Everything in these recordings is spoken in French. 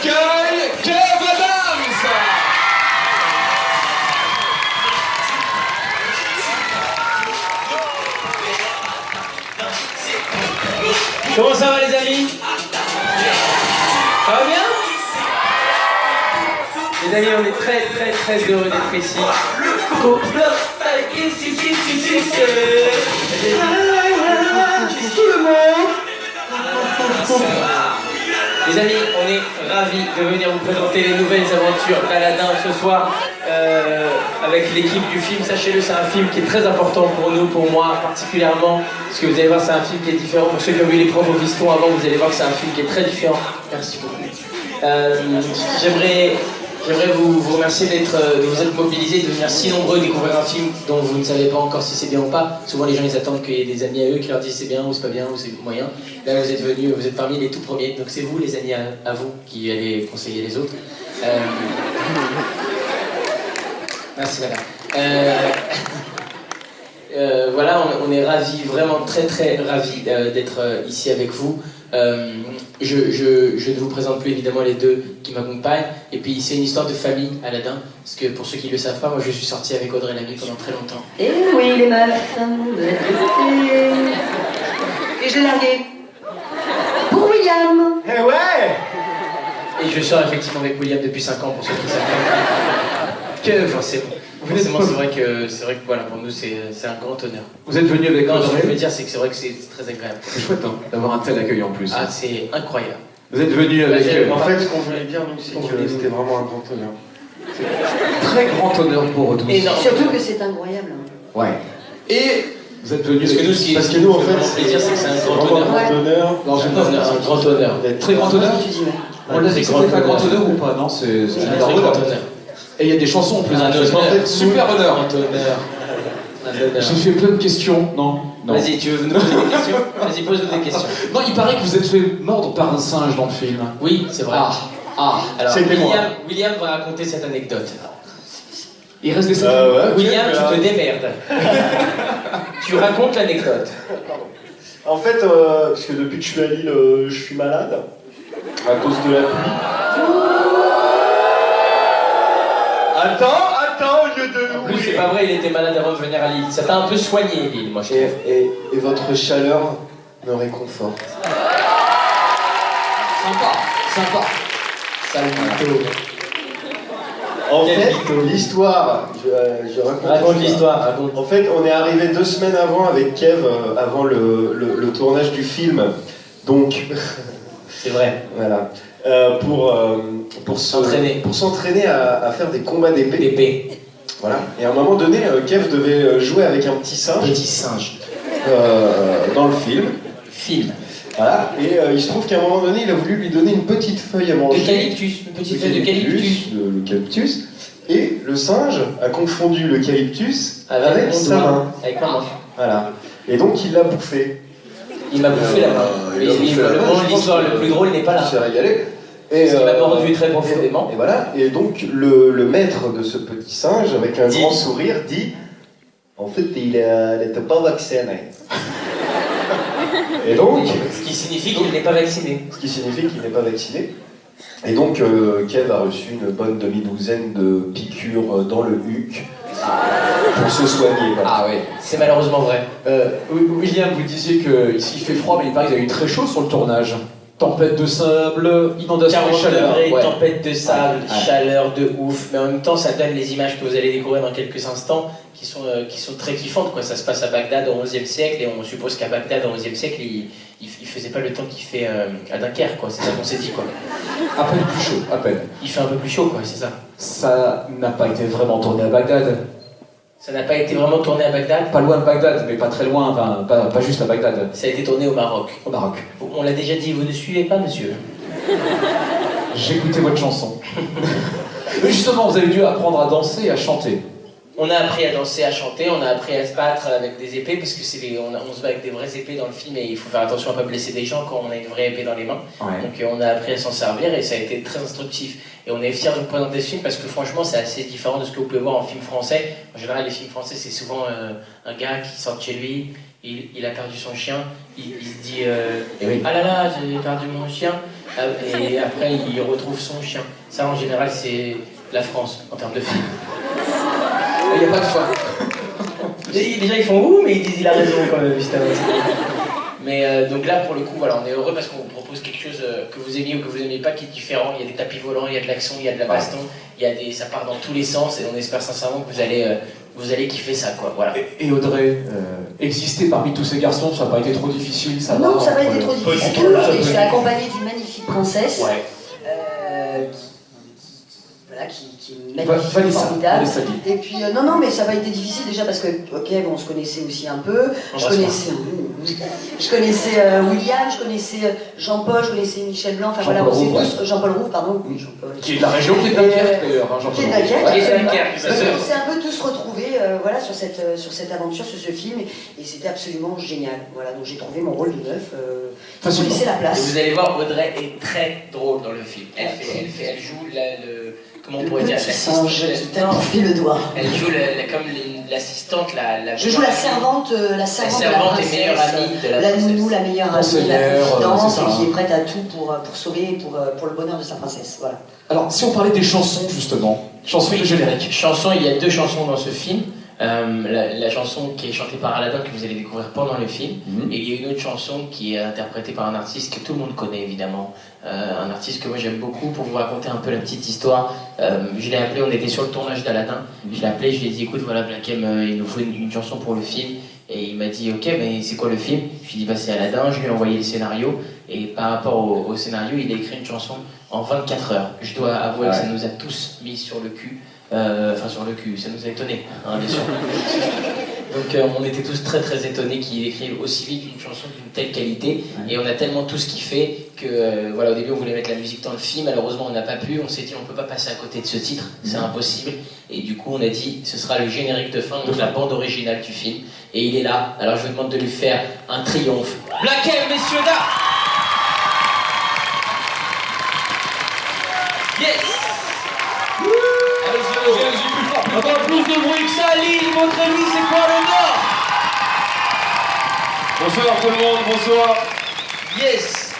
accueille Kev Adams. Comment ça va les amis? Ça va bien? Les amis, on est très heureux d'être ici. Tout le monde. Les amis, on est ravis de venir vous présenter les nouvelles aventures d'Aladin ce soir avec l'équipe du film. Sachez-le, c'est un film qui est très important pour nous, pour moi particulièrement, parce que vous allez voir, c'est un film qui est différent. Pour ceux qui ont vu Les Profs au Piston avant, vous allez voir que c'est un film qui est très différent. Merci beaucoup. J'aimerais vous remercier de vous être mobilisés, de venir si nombreux découvrir un film dont vous ne savez pas encore si c'est bien ou pas. Souvent les gens ils attendent qu'il y ait des amis à eux qui leur disent c'est bien ou c'est pas bien ou c'est moyen. Là vous êtes venus, vous êtes parmi les tout premiers, donc c'est vous les amis à vous qui allez conseiller les autres. Merci madame. Voilà, on est ravis, vraiment très ravis d'être ici avec vous. Je ne vous présente plus évidemment les deux qui m'accompagnent. Et puis c'est une histoire de famille, Aladin. Parce que pour ceux qui ne le savent pas, moi je suis sorti avec Audrey Lamy pendant très longtemps. Et oui, les meufs, de la qualité. Et je l'ai largué. Pour William. Eh ouais. Et je sors effectivement avec William depuis 5 ans pour ceux qui savent pas. Que forcément. Forcément, c'est vrai que voilà, pour nous c'est un grand honneur. Vous êtes venu avec Non, ce que je veux Audrey. dire, c'est que c'est vrai que c'est très agréable. C'est chouette hein, d'avoir un tel accueil en plus. Ah, c'est incroyable. Vous êtes venu avec... j'ai- En fait, ce qu'on voulait dire, nous, c'est que c'était vraiment un grand honneur. très grand honneur pour eux tous. Énorme. Surtout que c'est incroyable. Ouais. Et vous êtes venu Parce que nous, ce qui Parce que nous, en fait fait, vraiment plaisir, c'est que c'est un grand vraiment honneur. un grand honneur. dans une Un grand honneur. Très grand honneur. On l'a dit que c'était pas grand honneur ou pas? Non, c'est C'est un un très grand honneur. Et il y a des chansons en plus. Un En honneur. fait, super honneur. Un honneur. Un honneur. J'ai fait plein de questions. Non. Vas-y, tu veux nous poser des questions? Vas-y, pose-nous des questions. Non, il paraît que vous êtes fait mordre par un singe dans le film. Oui, c'est vrai. Alors, C'était moi. William va raconter cette anecdote. Il reste des Ouais, William, ok, tu te démerdes. Tu racontes l'anecdote. En fait, parce que depuis que je suis à Lille, je suis malade. À cause de la pluie. Attends, au lieu de... En plus, c'est pas vrai, il était malade avant de venir à Lille. Ça t'a un peu soigné, Lille, moi, je trouve. Et votre chaleur me réconforte. Sympa. Sale mytho. En Quel fait, mytho. l'histoire, je raconte Raconte l'histoire, raconte. En fait, on est arrivé 2 semaines avant avec Kev, avant le tournage du film. Donc, C'est vrai. voilà. Pour s'entraîner à faire des combats d'épée. D'épée. Voilà. Et à un moment donné, Kev devait jouer avec un petit singe Petit singe. dans le film. Film. Voilà. Et il se trouve qu'à un moment donné, il a voulu lui donner une petite feuille à manger. D'eucalyptus. Une petite feuille d'eucalyptus. L'eucalyptus. Et le singe a confondu l'eucalyptus Avec mon sa doigt. main. Avec ma main. Voilà. Et donc il l'a bouffé. Il m'a bouffé la main. il a bouffé la main, Le je moment de pense l'histoire que- le plus drôle n'est pas là. Il s'est régalé. Et, Parce qu'il m'a mordu très profondément. Et voilà. Et donc le maître de ce petit singe, avec un Dit. grand sourire, dit en fait, il n'était pas vacciné. Et donc, Ce qui signifie qu'il n'est pas vacciné. ce qui signifie qu'il n'est pas vacciné. Et donc, Kev a reçu une bonne demi-douzaine de piqûres dans le huc pour se soigner. Voilà. Ah oui. C'est malheureusement vrai. William, vous disiez qu'ici il fait froid, mais il paraît qu'il y a eu très chaud sur le tournage. Tempête de sable, inondation et 40 chaleur. degrés, Ouais. tempête de sable, Ouais. chaleur de ouf, mais en même temps ça donne les images que vous allez découvrir dans quelques instants qui sont très kiffantes. Quoi. Ça se passe à Bagdad au XIe siècle et on suppose qu'à Bagdad au XIe siècle il faisait pas le temps qu'il fait à Dunkerque, quoi. C'est ça qu'on s'est dit. Quoi. À peine plus chaud, à peine. Il fait un peu plus chaud, quoi, c'est ça. Ça n'a pas été vraiment tourné à Bagdad. Ça n'a pas été vraiment tourné à Bagdad, Pas loin de Bagdad, mais pas très loin, enfin, pas juste à Bagdad. ça a été tourné au Maroc. Au Maroc. On l'a déjà dit, vous ne suivez pas, monsieur. J'écoutais votre chanson. Mais justement, vous avez dû apprendre à danser et à chanter. On a appris à danser, à chanter, on a appris à se battre avec des épées, parce que on se bat avec des vraies épées dans le film et il faut faire attention à ne pas blesser des gens quand on a une vraie épée dans les mains. Ouais. Donc on a appris à s'en servir et ça a été très instructif. Et on est fiers de vous présenter ce film parce que franchement c'est assez différent de ce que vous pouvez voir en film français. En général les films français c'est souvent un gars qui sort de chez lui, il a perdu son chien, il se dit Eh oui. ah là là j'ai perdu mon chien. Et après, il retrouve son chien. Ça, en général, c'est la France, en termes de film. Il n'y a pas de fin. Les gens, ils font ouh, mais ils disent il a raison quand même, justement. Mais donc là, pour le coup, voilà, on est heureux parce qu'on vous propose quelque chose que vous aimiez ou que vous n'aimez pas qui est différent. Il y a des tapis volants, il y a de l'action, il y a de la baston, ça part dans tous les sens et on espère sincèrement que vous allez kiffer ça, quoi. Voilà. Et Audrey, exister parmi tous ces garçons, ça n'a pas été trop difficile, ça Non, va, ça n'a pas entre été le- trop difficile. entre le- Je suis accompagnée d'une magnifique princesse. Ouais. Voilà, qui est magnifique, Vanessa, formidable. Vanessa Guy. Et puis, non, mais ça n'a pas été difficile déjà parce que, ok, bon, on se connaissait aussi un peu. Je connaissais William, je connaissais Jean-Paul, je connaissais Michel Blanc, enfin voilà, on s'est Jean-Paul tous. Jean-Paul Rouve, pardon. Oui, Jean-Paul. Qui est de la région, qui est de Dunkerque d'ailleurs, hein, Jean-Paul. Qui est de Dunkerque, Ouais. Et c'est absolument. Dunkerque, ça se- On s'est un peu tous retrouvés voilà, sur cette aventure, sur ce film, et c'était absolument génial. Voilà, donc j'ai trouvé mon rôle de meuf. Faut Facilement. laisser la Et place. vous allez voir, Audrey est très drôle dans le film. Elle joue comment on pourrait dire, Le petit singe qui t'a Non, bouffé le doigt. elle joue comme l'assistante, Je joue la servante, la la servante de la servante et princesse, meilleure amie de la la princesse. nounou, la meilleure amie, la Conseillère, confidente, c'est ça, et qui hein. est prête à tout pour sauver, pour le bonheur de sa princesse. Voilà. Alors, si on parlait des chansons, justement, chansons de générique. Chanson, il y a 2 chansons dans ce film. La chanson qui est chantée par Aladdin que vous allez découvrir pendant le film, et il y a une autre chanson qui est interprétée par un artiste que tout le monde connaît évidemment, un artiste que moi j'aime beaucoup. Pour vous raconter un peu la petite histoire, je l'ai appelé, on était sur le tournage d'Aladdin, je l'ai appelé, je lui ai dit écoute voilà Black M, il nous faut une chanson pour le film, et il m'a dit ok mais c'est quoi le film? Je lui ai dit bah c'est Aladdin, je lui ai envoyé le scénario, et par rapport au scénario il a écrit une chanson en 24 heures. Je dois avouer que ça nous a tous mis sur le cul. Enfin sur le cul, ça nous a étonnés, hein, bien sûr. Donc on était tous très très étonnés qu'il écrive aussi vite une chanson d'une telle qualité, et on a tellement tous kiffé que voilà, au début on voulait mettre la musique dans le film, malheureusement on n'a pas pu, on s'est dit on peut pas passer à côté de ce titre, c'est impossible, et du coup on a dit ce sera le générique de fin, donc la bande originale du film, et il est là, alors je vous demande de lui faire un triomphe. Black M, messieurs, dames. Yes. Allez-y, plus fort. Encore plus de bruit que ça, Lille, montrez-lui c'est quoi le Nord. Bonsoir tout le monde, bonsoir. Yes.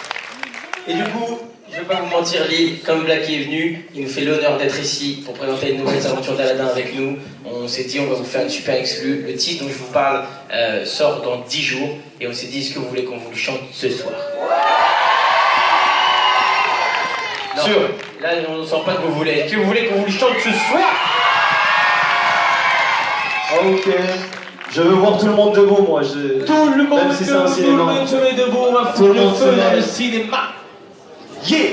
Et du coup, je vais pas vous mentir, Lille, comme Black est venu, il nous fait l'honneur d'être ici pour présenter une nouvelle aventure d'Aladdin avec nous. On s'est dit on va vous faire une super exclue. Le titre dont je vous parle sort dans 10 jours, et on s'est dit est-ce que vous voulez qu'on vous le chante ce soir? Non, Sûr. là on ne sent pas que vous voulez. Est-ce que vous voulez qu'on vous le chante ce soir? Ok. Je veux voir tout le monde debout, moi. Tout le monde, Même si c'est un cinéma. tout le monde se met debout, on va Tout foutre le le monde feu se dans met. le cinéma. Yeah.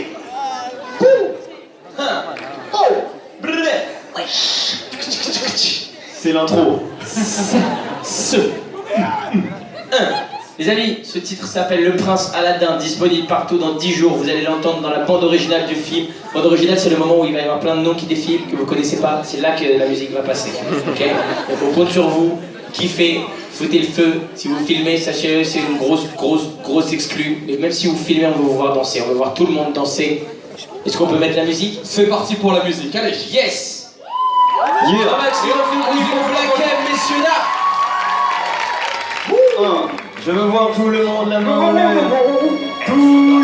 C'est l'intro. Les amis, ce titre s'appelle Le Prince Aladdin, disponible partout dans 10 jours. Vous allez l'entendre dans la bande originale du film. Bande originale, c'est le moment où il va y avoir plein de noms qui défilent, que vous connaissez pas. C'est là que la musique va passer. Ok? Donc on compte sur vous. Kiffez, foutez le feu. Si vous filmez, sachez-le, c'est une grosse exclue. Et même si vous filmez, on va vous voir danser. On va voir tout le monde danser. Est-ce qu'on peut mettre la musique? C'est parti pour la musique, allez. Yes! Yeah. Un maximum de bruit pour Black M, messieurs, dames! Je veux voir tout le monde la main en l'air. Tout